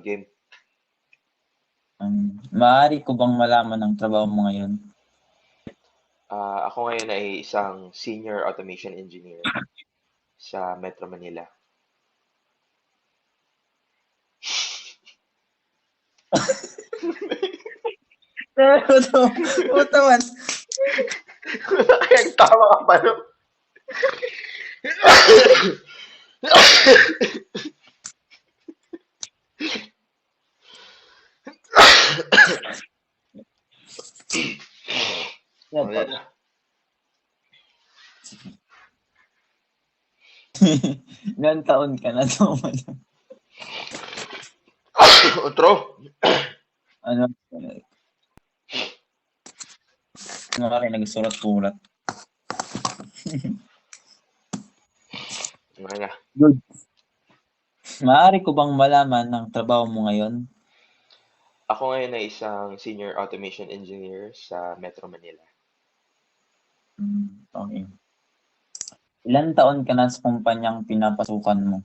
Game. Maaari ko bang malaman ang trabaho mo ngayon? Ako ngayon ay isang senior automation engineer sa Metro Manila. Puta man. Kaya tama ka pa, no? Wala na. Ilan taon ka na naman? Otro. Ano? Ano ka rin nagsulat-sulat? Wala na. Good. Maaari ko bang malaman ang trabaho mo ngayon? Ako ngayon ay isang senior automation engineer sa Metro Manila. Okay. Ilan taon ka na sa kumpanyang pinapasukan mo?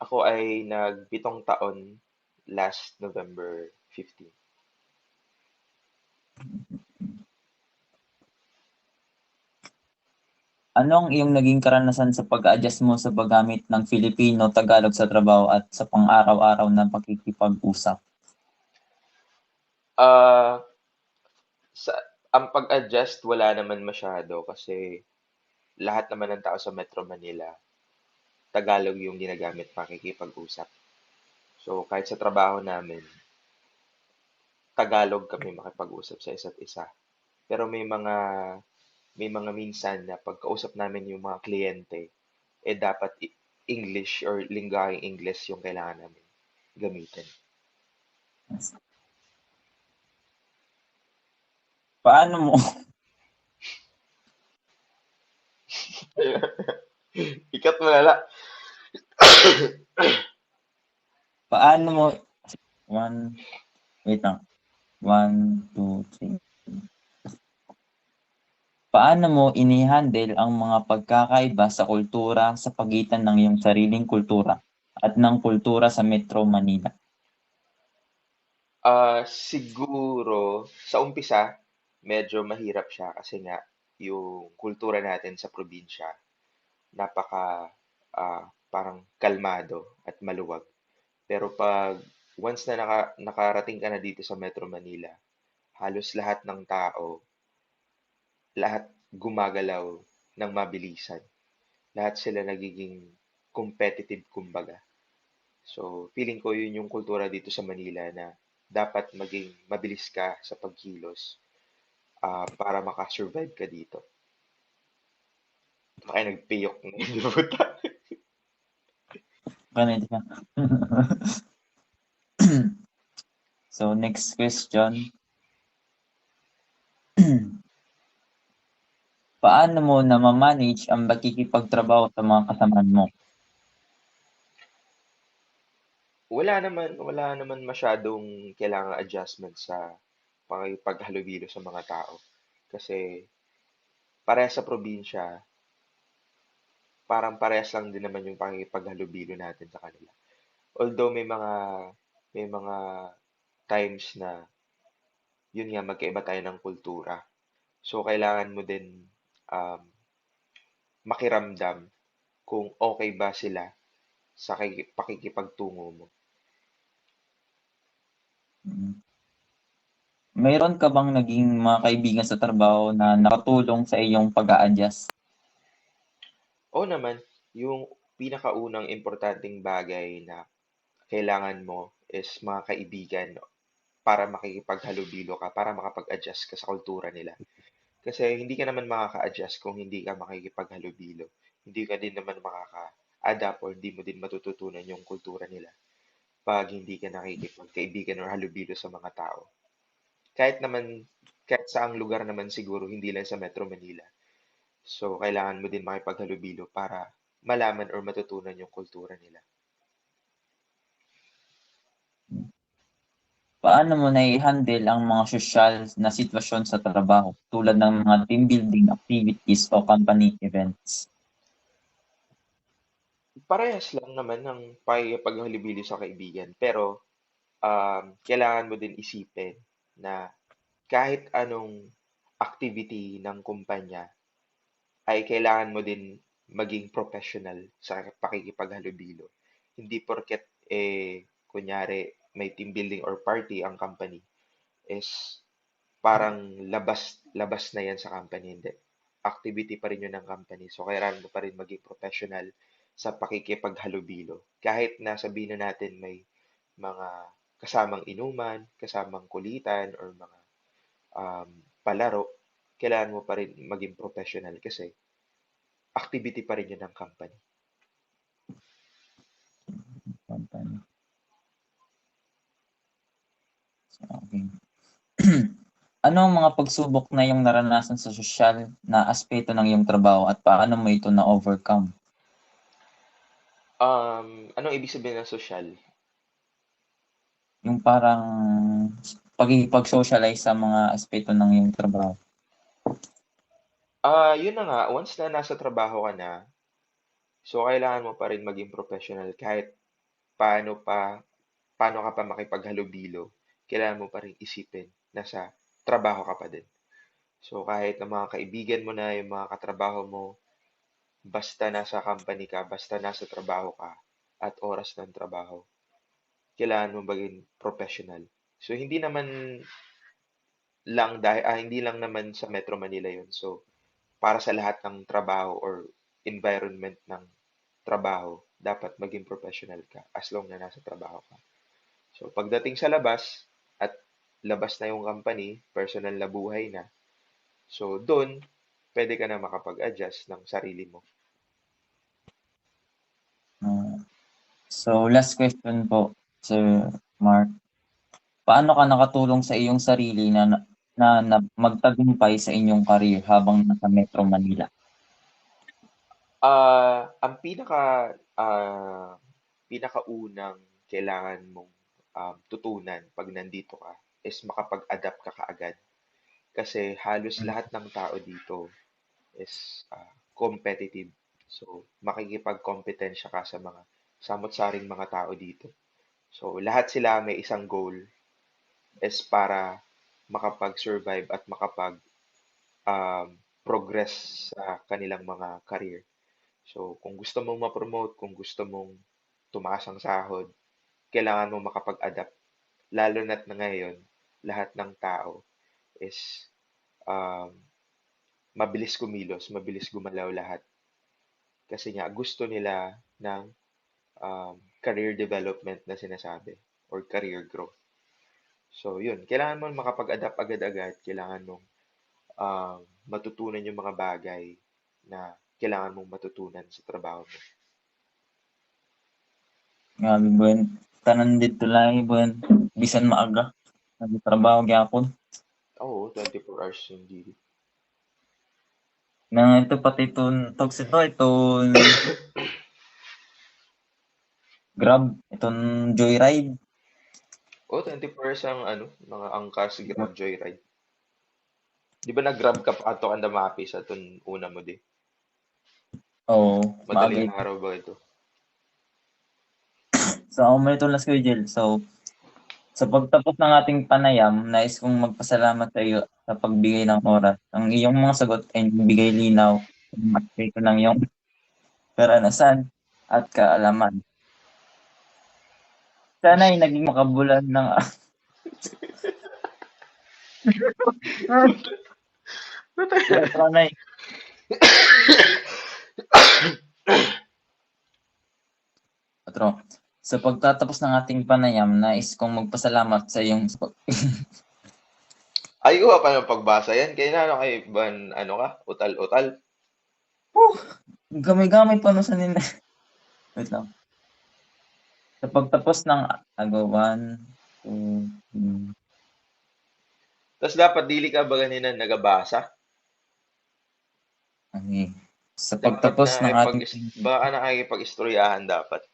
Ako ay nag-7 taon last November 15. Ano ang iyong naging karanasan sa pag-adjust mo sa paggamit ng Filipino, Tagalog sa trabaho at sa pang-araw-araw na pakikipag-usap? Ah, sa ang pag-adjust wala naman masyado kasi lahat naman ng tao sa Metro Manila Tagalog yung ginagamit pakikipag-usap. So kahit sa trabaho namin, Tagalog kami makipag-usap sa isa't isa. Pero may mga minsan na pagkausap namin yung mga kliyente, dapat English or linggaheng English yung kailangan namin gamitin. Paano mo Ikat mo lala. paano mo one wait lang. 1, 2, 3. Paano mo ini-handle ang mga pagkakaiba sa kultura sa pagitan ng iyong sariling kultura at ng kultura sa Metro Manila? Siguro sa umpisa medyo mahirap siya kasi nga yung kultura natin sa probinsya napaka parang kalmado at maluwag. Pero pag once na nakarating ka na dito sa Metro Manila, halos lahat ng tao, lahat gumagalaw ng mabilisan. Lahat sila nagiging competitive kumbaga. So, feeling ko yun yung kultura dito sa Manila na dapat maging mabilis ka sa pagkilos para makasurvive ka dito. Baka nagpiyok na yung buta. Ganito siya. So, next question. Paano mo na-manage ang pakikipagtrabaho sa mga kasamahan mo? Wala naman masyadong kailangang adjustment sa pakikipaghalubilo sa mga tao. Kasi parehas sa probinsya, parang parehas lang din naman yung pakikipaghalubilo natin sa kanila. Although may mga times na yun nga magkaiba tayo ng kultura. So kailangan mo din um, makiramdam kung okay ba sila sa pakikipagtungo mo. Mayroon ka bang naging mga kaibigan sa trabaho na nakatulong sa iyong pag-a-adjust? Oo naman, yung pinakaunang importanteng bagay na kailangan mo is mga kaibigan para makikipaghalubilo ka, para makapag-adjust ka sa kultura nila. Kasi hindi ka naman makaka-adjust kung hindi ka makikipaghalubilo. Hindi ka din naman makaka-adapt or hindi mo din matututunan yung kultura nila pag hindi ka nakikipagkaibigan or halubilo sa mga tao. Kahit naman, kahit saang lugar naman siguro, hindi lang sa Metro Manila. So, kailangan mo din makipaghalubilo para malaman or matutunan yung kultura nila. Paano mo nai-handle ang mga sosyal na sitwasyon sa trabaho tulad ng mga team building activities o company events? Parehas lang naman ng pakikipaghalubili sa kaibigan, pero kailangan mo din isipin na kahit anong activity ng kumpanya ay kailangan mo din maging professional sa pakikipaghalubilo. Hindi porket kunyari may team building or party ang company is parang labas na yan sa company. Hindi. Activity pa rin yun ng company. So, kailangan mo pa rin maging professional sa pakikipaghalubilo. Kahit na sabihin na natin may mga kasamang inuman, kasamang kulitan, or mga um, palaro, kailangan mo pa rin maging professional kasi activity pa rin yun ng company. Company. Okay. Ano ang mga pagsubok na iyong naranasan sa sosyal na aspeto ng iyong trabaho at paano mo ito na-overcome? Anong ibig sabihin ng social? Yung parang pagkikipag-socialize sa mga aspeto ng iyong trabaho. Yun na nga, once na nasa trabaho ka na, so kailangan mo pa rin maging professional kahit paano ka pa makipaghalubilo, kailangan mo pa rin isipin na sa trabaho ka pa din. So kahit ng mga kaibigan mo na, yung mga katrabaho mo, basta nasa company ka, basta nasa trabaho ka, at oras ng trabaho, kailangan mo maging professional. So hindi lang naman sa Metro Manila yun. So para sa lahat ng trabaho or environment ng trabaho, dapat maging professional ka as long na nasa trabaho ka. So, pagdating sa labas, at labas na yung company, personal na buhay na. So, doon, pwede ka na makapag-adjust ng sarili mo. So last question po, Sir Mark. Paano ka nakatulong sa iyong sarili na magtagumpay sa inyong career habang nasa Metro Manila? Ang pinakaunang kailangan mong tutunan pag nandito ka is makapag-adapt ka kaagad. Kasi halos lahat ng tao dito is competitive. So, makikipagkompetensya ka sa mga samot-saring mga tao dito. So, lahat sila may isang goal is para makapag-survive at um, progress sa kanilang mga career. So, kung gusto mong ma-promote, kung gusto mong tumaas ang sahod, kailangan mo makapag-adapt. Lalo na't na ngayon, lahat ng tao is um, mabilis kumilos, mabilis gumalaw lahat. Kasi nga, gusto nila ng career development na sinasabi or career growth. So, yun. Kailangan mo makapag-adapt agad-agad. Kailangan mong matutunan yung mga bagay na kailangan mong matutunan sa trabaho mo. Grabe buwan, tanan dito lang buwan, bisan maaga, nagtrabaho gyapon. Oo, 24 hours hindi. Nang ito pati itong talks itong Grab, itong Joyride. Oo, 24 hours ang mga angkas Grab Joyride. Di ba nag-grab ka pa ato ang damapi sa tun una mo di? Oo, maaga Madaling ito. araw ba ito? So ako man itong last Jill. So sa pagtapos ng ating panayam, nais kong magpasalamat sa iyo sa pagbigay ng oras. Ang iyong mga sagot ay nagbigay linaw ng aspekto ng iyong karanasan at kaalaman. Sana ay naging makabulan ng sana ay Patro. Sa pagtatapos ng ating panayam, nais kong magpasalamat sa iyong Ayuha pa ng pagbasa yan. Kaya na kay ban ka? Utal-utal. gamay-gamay pa no sa nila. Wait lang. Sa pagtapos ng agawan, Tapos dapat dili ka ba ganina nagabasa? okay. Sa Dapat pagtapos na ng ay ating baka nakikipag-istoryahan dapat.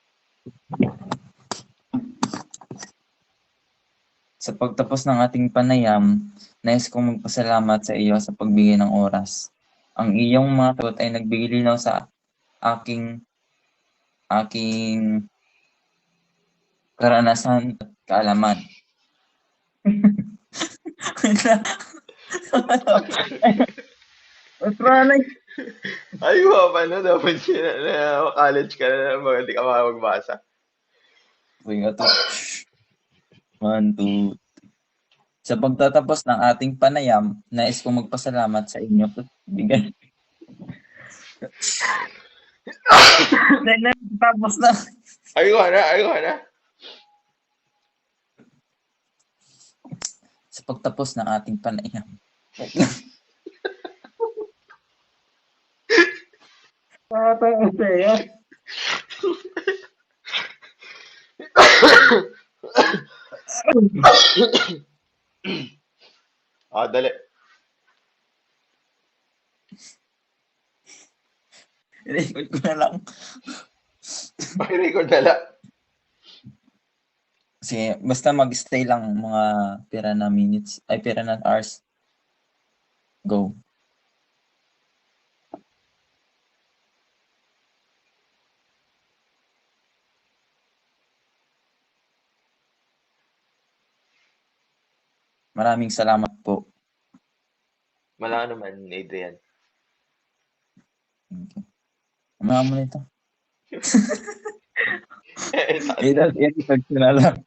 Sa pagtapos ng ating panayam, nais kong magpasalamat sa iyo sa pagbigay ng oras. Ang iyong mga sagot ay nagbigay linaw sa aking aking karanasan at kaalaman. Wait lang. Franay. Ay, pa na, dapat na college ka na naman, hindi ka makapagbasa. Uy nga to. 1, 2. Sa pagtatapos ng ating panayam, nais kong magpasalamat sa inyo at bigay. Tapos na. Ayoko na. Sa pagtapos ng ating panayam. Dali. I-record ko na lang. Pakirecord na lang. Sige, basta mag-stay lang mga pera na minutes, ay pera na hours. Go. Maraming salamat po. Wala naman, Adrian. Okay. Umama mo nito. Eh, I-record ko na lang.